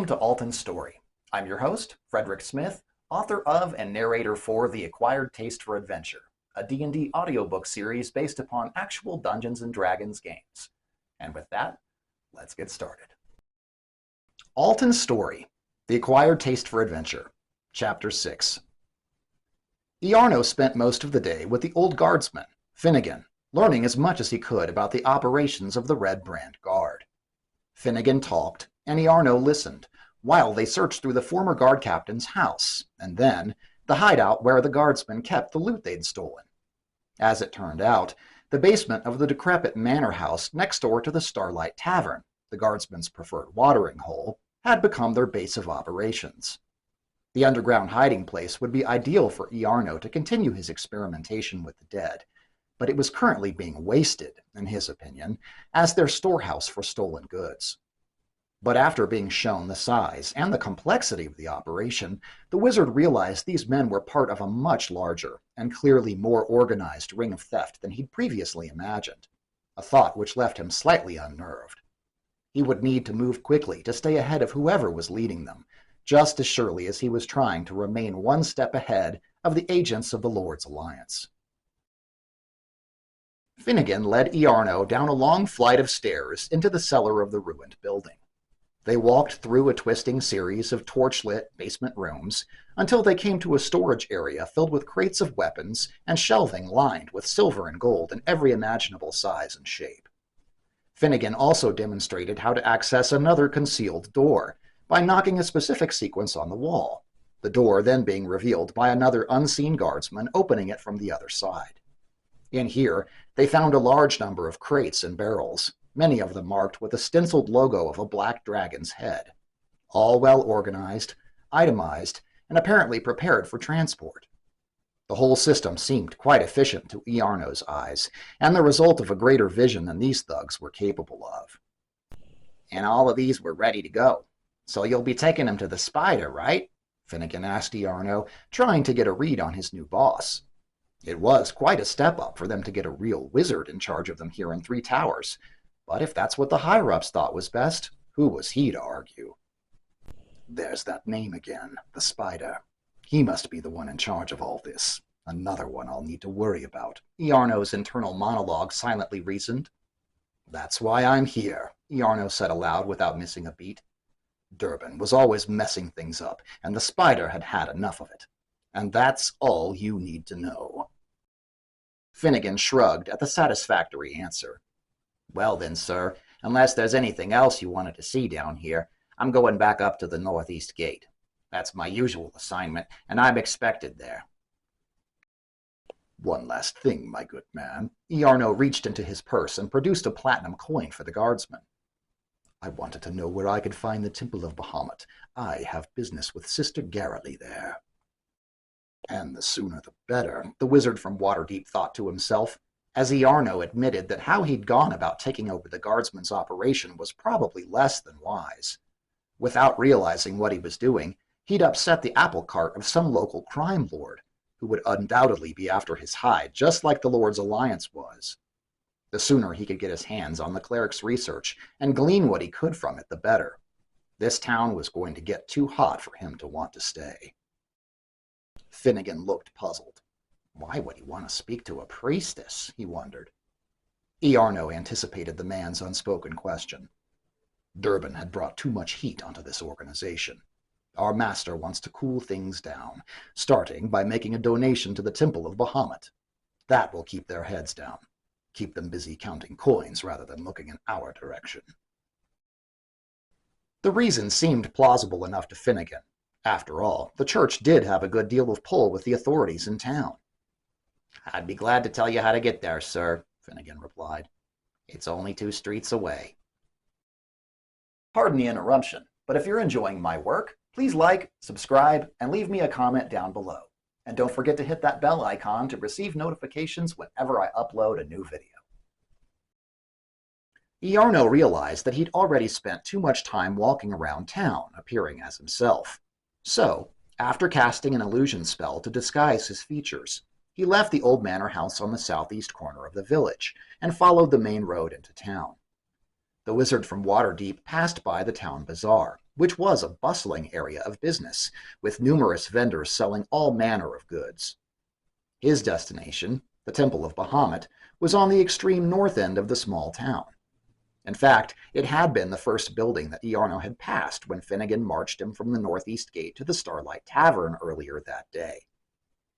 Welcome to Alton's Story. I'm your host, Frederick Smith, author of and narrator for The Acquired Taste for Adventure, a D&D audiobook series based upon actual Dungeons & Dragons games. And with that, let's get started. Alton's Story, The Acquired Taste for Adventure, Chapter 6. Iarno spent most of the day with the old guardsman, Finnegan, learning as much as he could about the operations of the Red Brand Guard. Finnegan talked, and Iarno listened, while they searched through the former guard captain's house, and then the hideout where the guardsmen kept the loot they'd stolen. As it turned out, the basement of the decrepit manor house next door to the Starlight Tavern, the guardsmen's preferred watering hole, had become their base of operations. The underground hiding place would be ideal for Iarno to continue his experimentation with the dead, but it was currently being wasted, in his opinion, as their storehouse for stolen goods. But after being shown the size and the complexity of the operation, the wizard realized these men were part of a much larger and clearly more organized ring of theft than he'd previously imagined, a thought which left him slightly unnerved. He would need to move quickly to stay ahead of whoever was leading them, just as surely as he was trying to remain one step ahead of the agents of the Lord's Alliance. Finnegan led Iarno down a long flight of stairs into the cellar of the ruined building. They walked through a twisting series of torch-lit basement rooms until they came to a storage area filled with crates of weapons and shelving lined with silver and gold in every imaginable size and shape. Finnegan also demonstrated how to access another concealed door by knocking a specific sequence on the wall, the door then being revealed by another unseen guardsman opening it from the other side. In here, they found a large number of crates and barrels, many of them marked with a stenciled logo of a black dragon's head, all well organized, itemized, and apparently prepared for transport. The whole system seemed quite efficient to Iarno's eyes, and the result of a greater vision than these thugs were capable of. And all of these were ready to go. So you'll be taking them to the Spider, right? Finnegan asked Iarno, trying to get a read on his new boss. It was quite a step up for them to get a real wizard in charge of them here in Three Towers, but if that's what the higher-ups thought was best, who was he to argue? There's that name again, the Spider. He must be the one in charge of all this. Another one I'll need to worry about, Iarno's internal monologue silently reasoned. That's why I'm here, Iarno said aloud without missing a beat. Durbin was always messing things up, and the Spider had had enough of it. And that's all you need to know. Finnegan shrugged at the satisfactory answer. Well then, sir, unless there's anything else you wanted to see down here, I'm going back up to the northeast gate. That's my usual assignment, and I'm expected there. One last thing, my good man. Iarno reached into his purse and produced a platinum coin for the guardsman. I wanted to know where I could find the Temple of Bahamut. I have business with Sister Garrely there. And the sooner the better, the wizard from Waterdeep thought to himself, as Iarno admitted that how he'd gone about taking over the guardsman's operation was probably less than wise. Without realizing what he was doing, he'd upset the apple cart of some local crime lord, who would undoubtedly be after his hide, just like the Lord's Alliance was. The sooner he could get his hands on the cleric's research and glean what he could from it, the better. This town was going to get too hot for him to want to stay. Finnegan looked puzzled. Why would he want to speak to a priestess, he wondered. Iarno anticipated the man's unspoken question. Durbin had brought too much heat onto this organization. Our master wants to cool things down, starting by making a donation to the Temple of Bahamut. That will keep their heads down, keep them busy counting coins rather than looking in our direction. The reason seemed plausible enough to Finnegan. After all, the church did have a good deal of pull with the authorities in town. I'd be glad to tell you how to get there, sir, Finnegan replied. It's only 2 streets away. Pardon the interruption, but if you're enjoying my work, please like, subscribe, and leave me a comment down below. And don't forget to hit that bell icon to receive notifications whenever I upload a new video. Iarno realized that he'd already spent too much time walking around town, appearing as himself. So, after casting an illusion spell to disguise his features, he left the old manor house on the southeast corner of the village and followed the main road into town. The wizard from Waterdeep passed by the town bazaar, which was a bustling area of business, with numerous vendors selling all manner of goods. His destination, the Temple of Bahamut, was on the extreme north end of the small town. In fact, it had been the first building that Iarno had passed when Finnegan marched him from the northeast gate to the Starlight Tavern earlier that day.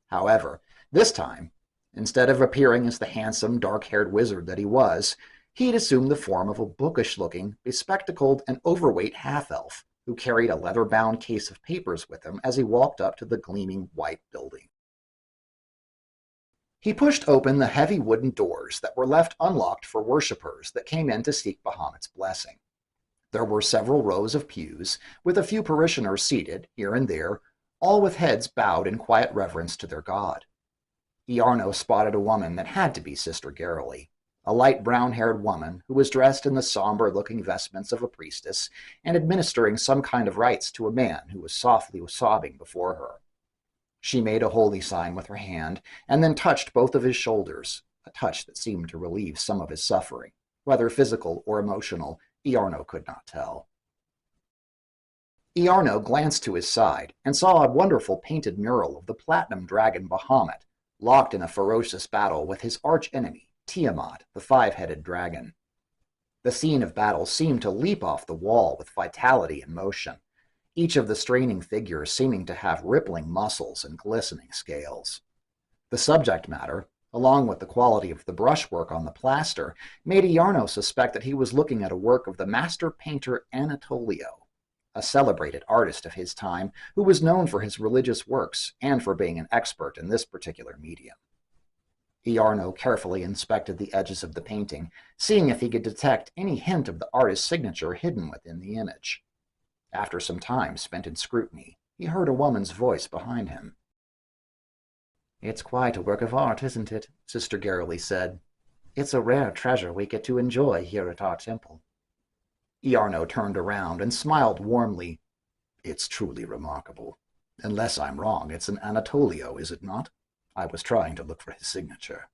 However, this time, instead of appearing as the handsome, dark-haired wizard that he was, he'd assumed the form of a bookish-looking, bespectacled, and overweight half-elf who carried a leather-bound case of papers with him as he walked up to the gleaming white building. He pushed open the heavy wooden doors that were left unlocked for worshippers that came in to seek Bahamut's blessing. There were several rows of pews, with a few parishioners seated, here and there, all with heads bowed in quiet reverence to their god. Iarno spotted a woman that had to be Sister Garrely, a light brown-haired woman who was dressed in the somber-looking vestments of a priestess and administering some kind of rites to a man who was softly sobbing before her. She made a holy sign with her hand and then touched both of his shoulders, a touch that seemed to relieve some of his suffering. Whether physical or emotional, Iarno could not tell. Iarno glanced to his side and saw a wonderful painted mural of the platinum dragon Bahamut, locked in a ferocious battle with his arch-enemy, Tiamat, the five-headed dragon. The scene of battle seemed to leap off the wall with vitality and motion, each of the straining figures seeming to have rippling muscles and glistening scales. The subject matter, along with the quality of the brushwork on the plaster, made Iarno suspect that he was looking at a work of the master painter Anatolio, a celebrated artist of his time who was known for his religious works and for being an expert in this particular medium. Iarno carefully inspected the edges of the painting, seeing if he could detect any hint of the artist's signature hidden within the image. After some time spent in scrutiny, he heard a woman's voice behind him. "It's quite a work of art, isn't it?" Sister Garrely said. "It's a rare treasure we get to enjoy here at our temple." Iarno turned around and smiled warmly. "It's truly remarkable. Unless I'm wrong, it's an Anatolio, is it not? I was trying to look for his signature."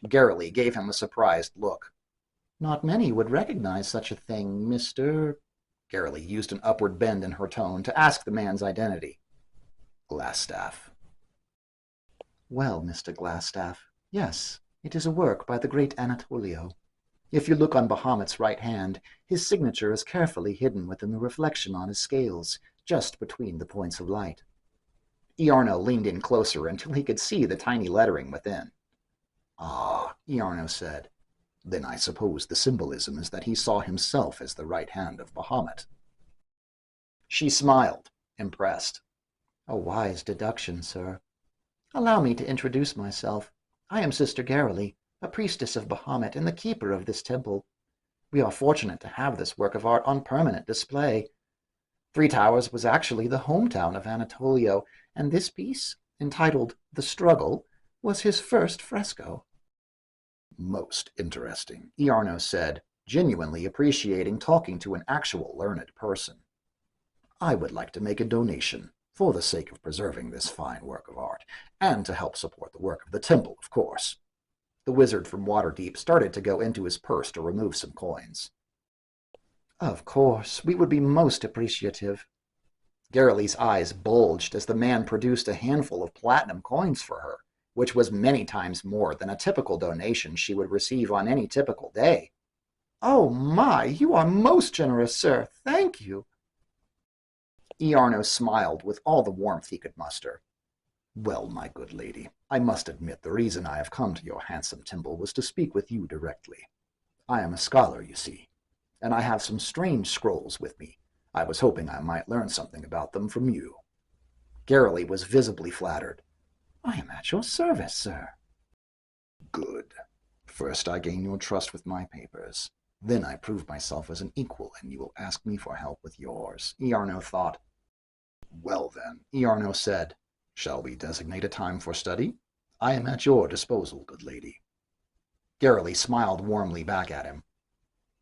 Garrely gave him a surprised look. "Not many would recognize such a thing, Mr.—" Garrely used an upward bend in her tone to ask the man's identity. "Glassstaff." "Well, Mr. Glassstaff, yes, it is a work by the great Anatolio. If you look on Bahamut's right hand, his signature is carefully hidden within the reflection on his scales, just between the points of light." Iarno leaned in closer until he could see the tiny lettering within. "Ah," Iarno said. "Then I suppose the symbolism is that he saw himself as the right hand of Bahamut." She smiled, impressed. "A wise deduction, sir. Allow me to introduce myself. I am Sister Garrely, a priestess of Bahamut and the keeper of this temple. We are fortunate to have this work of art on permanent display. Three Towers was actually the hometown of Anatolio, and this piece, entitled The Struggle, was his first fresco." "Most interesting," Iarno said, genuinely appreciating talking to an actual learned person. "I would like to make a donation, for the sake of preserving this fine work of art, and to help support the work of the temple, of course." The wizard from Waterdeep started to go into his purse to remove some coins. "Of course, we would be most appreciative." Garrely's eyes bulged as the man produced a handful of platinum coins for her, which was many times more than a typical donation she would receive on any typical day. "Oh my, you are most generous, sir. Thank you." Iarno smiled with all the warmth he could muster. "Well, my good lady, I must admit the reason I have come to your handsome temple was to speak with you directly. I am a scholar, you see, and I have some strange scrolls with me. I was hoping I might learn something about them from you." Garrely was visibly flattered. "I am at your service, sir." "Good. First I gain your trust with my papers. Then I prove myself as an equal, and you will ask me for help with yours," Iarno thought. "Well then," Iarno said, "shall we designate a time for study? I am at your disposal, good lady." Garrely smiled warmly back at him.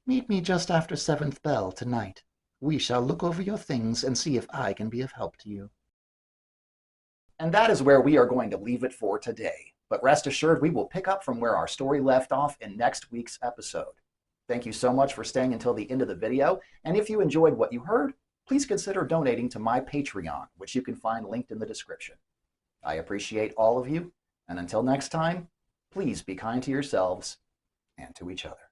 "Meet me just after 7th bell tonight. We shall look over your things and see if I can be of help to you." And that is where we are going to leave it for today. But rest assured, we will pick up from where our story left off in next week's episode. Thank you so much for staying until the end of the video, and if you enjoyed what you heard, please consider donating to my Patreon, which you can find linked in the description. I appreciate all of you, and until next time, please be kind to yourselves and to each other.